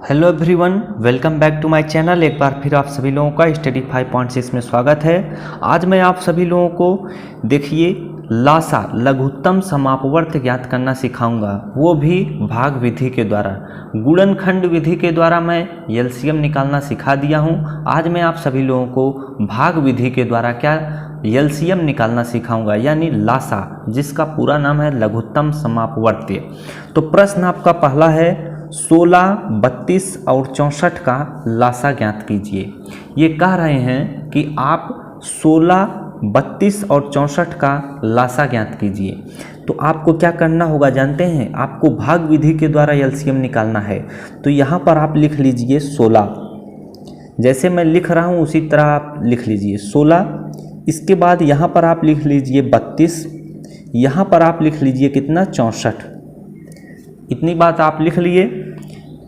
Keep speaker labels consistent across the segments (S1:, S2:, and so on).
S1: Hello everyone, welcome back to my channel. एक बार फिर आप सभी लोगों का स्टडी 5.6 में स्वागत है। आज मैं आप सभी लोगों को देखिए लासा लघुत्तम समापवर्त ज्ञात करना सिखाऊंगा, वो भी भाग विधि के द्वारा। गुणनखंड विधि के द्वारा मैं एलसीएम निकालना सिखा दिया हूं। आज मैं आप सभी लोगों को भाग विधि के द्वारा क्या एलसीएम निकालना सिखाऊंगा, यानी लासा, जिसका पूरा नाम है लघुत्तम समापवर्त्य। तो प्रश्न आपका पहला है 16, 32 और 64 का लासा ज्ञात कीजिए। ये कह रहे हैं कि आप 16, 32 और 64 का लासा ज्ञात कीजिए। तो आपको क्या करना होगा जानते हैं? आपको भाग विधि के द्वारा एलसीएम निकालना है। तो यहाँ पर आप लिख लीजिए 16, जैसे मैं लिख रहा हूँ उसी तरह आप लिख लीजिए 16। इसके बाद यहाँ पर आप लिख लीजिए 32, यहाँ पर आप लिख लीजिए कितना 64। इतनी बात आप लिख लिए।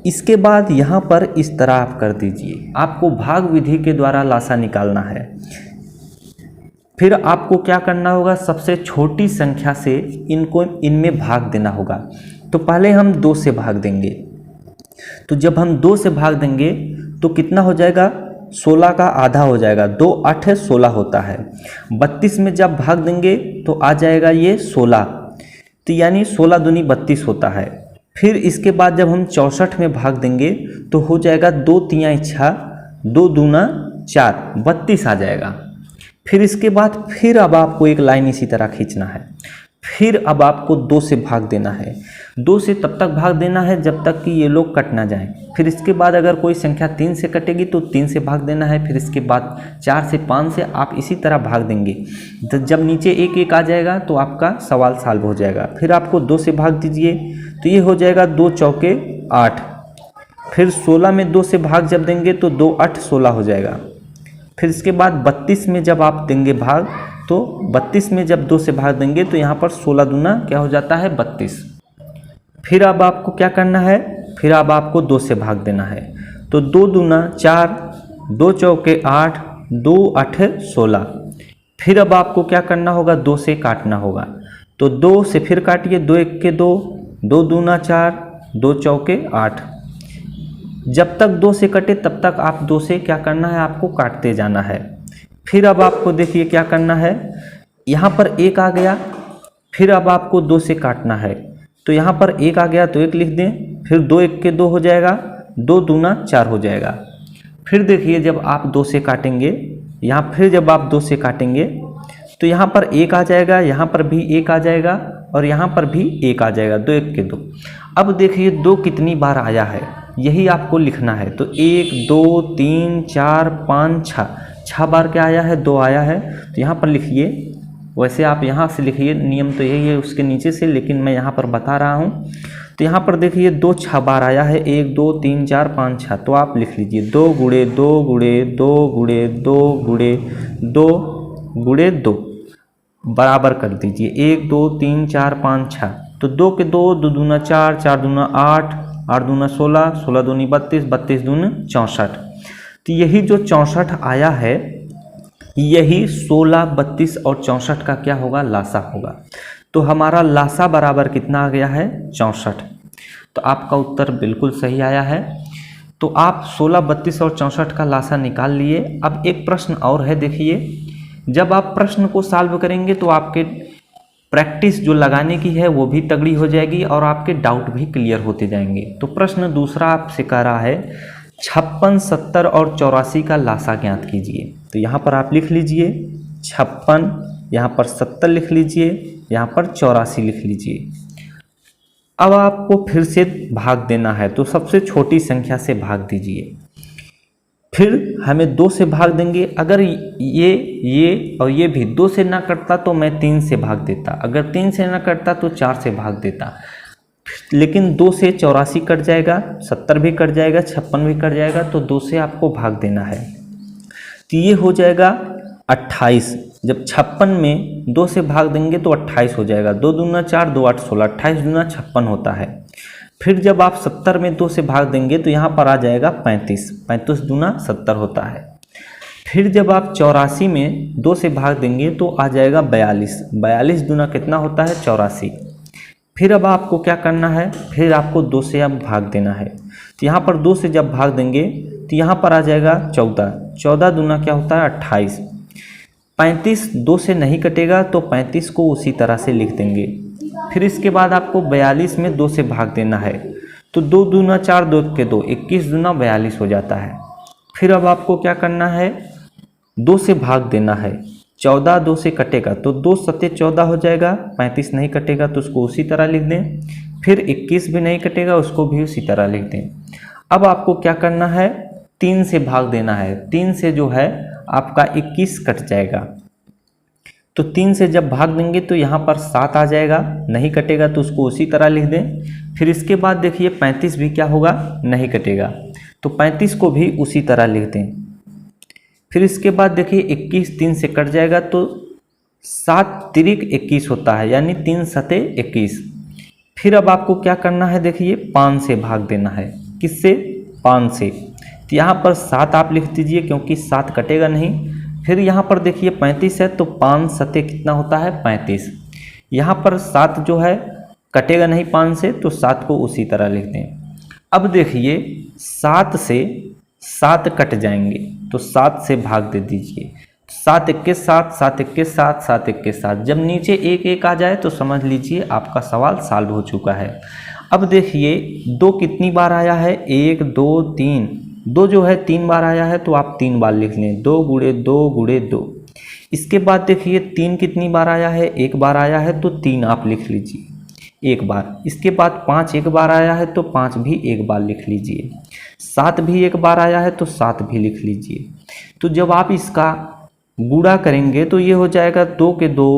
S1: इसके बाद यहाँ पर इस तरह आप कर दीजिए। आपको भाग विधि के द्वारा लासा निकालना है। फिर आपको क्या करना होगा? सबसे छोटी संख्या से इनमें भाग देना होगा। तो पहले हम 2 से भाग देंगे। तो जब हम 2 से भाग देंगे तो कितना हो जाएगा? 16 का आधा हो जाएगा। 2 8 16 होता है। 32 में जब भाग देंगे तो आ जाएगा ये 16, तो यानी 16 दूनी 32 होता है। फिर इसके बाद जब हम 64 में भाग देंगे तो हो जाएगा 2 3 6, 2 दूना 4, 32 आ जाएगा। फिर इसके बाद फिर अब आपको एक लाइन इसी तरह खींचना है। फिर अब आपको 2 से भाग देना है। 2 से तब तक भाग देना है जब तक कि ये लोग कट ना जाएं। फिर इसके बाद अगर कोई संख्या 3 से कटेगी तो 3 से भाग देना है। फिर इसके बाद 4 से 5 से आप इसी तरह भाग देंगे। तो जब नीचे 1 1 आ जाएगा तो आपका सवाल सॉल्व हो जाएगा। फिर आपको 2 से भाग दीजिए तो ये हो जाएगा 2 चौके 8। फिर 16 में 2 से भाग जब देंगे तो 2 8 16 हो जाएगा। फिर इसके बाद 32 में जब आप देंगे भाग, तो 32 में जब 2 से भाग देंगे तो यहाँ पर 16 दूना क्या हो जाता है? 32। फिर अब आपको क्या करना है? फिर अब आपको 2 से भाग देना है। तो 2 दूना 4, 2 चौके 8, 2 8 16। फिर अब आपको क्या करना होगा? 2 से काटना होगा। तो 2 से फिर काटिए। 2 1 के 2, 2 दूना 4, 2 चौके 8। जब तक 2 से कटे तब तक आप 2 से क्या करना है? आपको काटते जाना है। फिर अब आपको देखिए क्या करना है। यहाँ पर 1 आ गया। फिर अब आपको 2 से काटना है। तो यहाँ पर 1 आ गया तो 1 लिख दें। फिर 2 1 के 2 हो जाएगा, 2 दूना 4 हो जाएगा। फिर देखिए जब आप 2 से काटेंगे, यहाँ फिर जब आप 2 से काटेंगे तो यहाँ पर 1 आ जाएगा, यहाँ पर भी 1 आ जाएगा और यहाँ पर भी 1 आ जाएगा। 2 1 के 2। अब देखिए 2 कितनी बार आया है, यही आपको लिखना है। तो 1 2 3 4 5 6 बार क्या आया है? 2 आया है। तो यहाँ पर लिखिए। वैसे आप यहाँ से लिखिए, नियम तो यही है उसके नीचे से, लेकिन मैं यहाँ पर बता रहा हूँ। तो यहाँ पर देखिए 2 6 बार आया है। 1 2 3 4 5 6। तो आप लिख लीजिए 2 गुणे 2 गुणे 2 गुणे 2 गुणे 2 गुणे 2 बराबर कर दीजिए 1 2 3 4 5 6। तो 2 के 2, 2 दूना 4, 4 दूना 8, 8 दूना 16, 16 दूनी 32, 32 दूनी 64। तो यही जो 64 आया है, यही 16, 32 और 64 का क्या होगा? लासा होगा। तो हमारा लासा बराबर कितना आ गया है? 64। तो आपका उत्तर बिल्कुल सही आया है। तो आप 16, 32 और 64 का लासा निकाल लिए। अब एक प्रश्न और है, देखिए। जब आप प्रश्न को सॉल्व करेंगे तो आपके प्रैक्टिस जो लगाने की है वो भी तगड़ी हो जाएगी और आपके डाउट भी क्लियर होते जाएंगे। तो प्रश्न दूसरा आपसे कह रहा है 56, 70 और 84 का लासा ज्ञात कीजिए। तो यहाँ पर आप लिख लीजिए 56, यहाँ पर 70 लिख लीजिए, यहाँ पर 84 लिख लीजिए। अब आपको फिर से भाग देना है, तो सबसे छोटी संख्या से भाग दीजिए। फिर हमें 2 से भाग देंगे। अगर ये और ये भी 2 से ना कटता तो मैं 3 से भाग देता। अगर 3 से ना कटता तो 4 से भाग देता। लेकिन 2 से 84 कट जाएगा, 70 भी कट जाएगा, 56 भी कट जाएगा। तो 2 से आपको भाग देना है। तो ये हो जाएगा 28। जब 56 में 2 से भाग देंगे तो 28 हो जाएगा। 2 दूना 4, 2 8 16, 28 दूना 56 होता है। फिर जब आप 70 में 2 से भाग देंगे तो यहाँ पर आ जाएगा 35, 35 दूना 70 होता है। फिर जब आप 84 में 2 से भाग देंगे तो आ जाएगा 42, 42 दूना कितना होता है? 84। फिर अब आपको क्या करना है, फिर आपको 2 से अब भाग देना है। तो यहाँ पर 2 से जब भाग देंगे तो यहाँ पर आ जाएगा 14, 14 दूना क्या होता है 28। 35 2 से नहीं कटेगा तो 35 को उसी तरह से लिख देंगे। फिर इसके बाद आपको 42 में 2 से भाग देना है, तो 2 दूना 4, 2 के 2, 21 दूना 42 हो जाता है। फिर अब आपको क्या करना है, 2 से भाग देना है। 14 2 से कटेगा तो 2 सत्ते 14 हो जाएगा, 35 नहीं कटेगा तो उसको उसी तरह लिख दें। फिर 21 भी नहीं कटेगा, उसको भी उसी तरह लिख दें। अब आपको क्या करना है, 3 से भाग देना है। 3 से जो है आपका 21 कट जाएगा, तो 3 से जब भाग देंगे तो यहाँ पर 7 आ जाएगा, नहीं कटेगा तो उसको उसी तरह लिख दें। फिर इसके बाद देखिए 35 भी क्या होगा, नहीं कटेगा, तो 35 को भी उसी तरह लिख दें। फिर इसके बाद देखिए 21 3 से कट जाएगा तो 7 तिरिक 21 होता है, यानी 3 सते 21। फिर अब आपको क्या करना है, देखिए 5 से भाग देना है। किससे, 5 से। तो यहाँ पर 7 आप लिख दीजिए क्योंकि 7 कटेगा नहीं। फिर यहाँ पर देखिए 35 है तो 5 सते कितना होता है 35। यहाँ पर 7 जो है कटेगा नहीं 5 से, तो 7 को उसी तरह लिख दें। अब देखिए 7 से 7 कट जाएंगे तो 7 से भाग दे दीजिए। 7 21 7, 7 21 7, 7 21 7। जब नीचे 1 1 आ जाए तो समझ लीजिए आपका सवाल सॉल्व हो चुका है। अब देखिए 2 कितनी बार आया है, 1 2 3। 2 जो है 3 बार आया है तो आप 3 बार लिख लें, 2 गुणे 2 गुणे 2। इसके बाद देखिए 3 कितनी बार आया है, 1 बार आया है तो 3 आप लिख लीजिए 1 बार। इसके बाद 5 1 बार आया है तो 5 भी 1 बार लिख लीजिए। 7 भी 1 बार आया है तो 7 भी लिख लीजिए। तो जब आप इसका गुणा करेंगे तो ये हो जाएगा 2 के 2,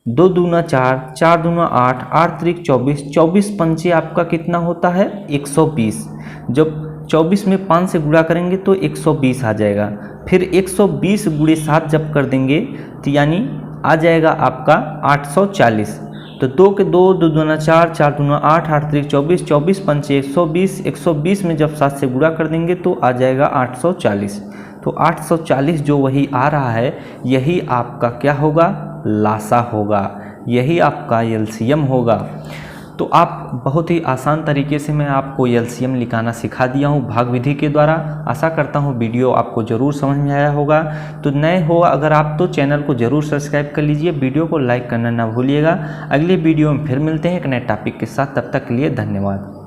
S1: 2 दूना 4, 4 दूना 8, 8 त्रिक 24, 24 पंचे आपका कितना होता है 120। जब 24 में 5 से गुणा करेंगे तो 120 आ जाएगा। फिर 120 गुणे 7 जब कर देंगे तो यानी आ जाएगा आपका 840। तो 2 के 2, 2 दूना 4, 4 दूना 8, 8 त्रिक 24, 24 पंचे 120, 120 में जब 7 से गुणा कर देंगे तो आ जाएगा 840। तो 840 जो वही आ रहा है, यही आपका क्या होगा, लासा होगा, यही आपका एलसीएम होगा। तो आप बहुत ही आसान तरीके से मैं आपको एलसीएम निकालना सिखा दिया हूँ भाग विधि के द्वारा। आशा करता हूँ वीडियो आपको ज़रूर समझ में आया होगा। तो नए हो अगर आप तो चैनल को ज़रूर सब्सक्राइब कर लीजिए, वीडियो को लाइक करना ना भूलिएगा। अगले वीडियो में फिर मिलते हैं एक नए टॉपिक के साथ, तब तक के लिए धन्यवाद।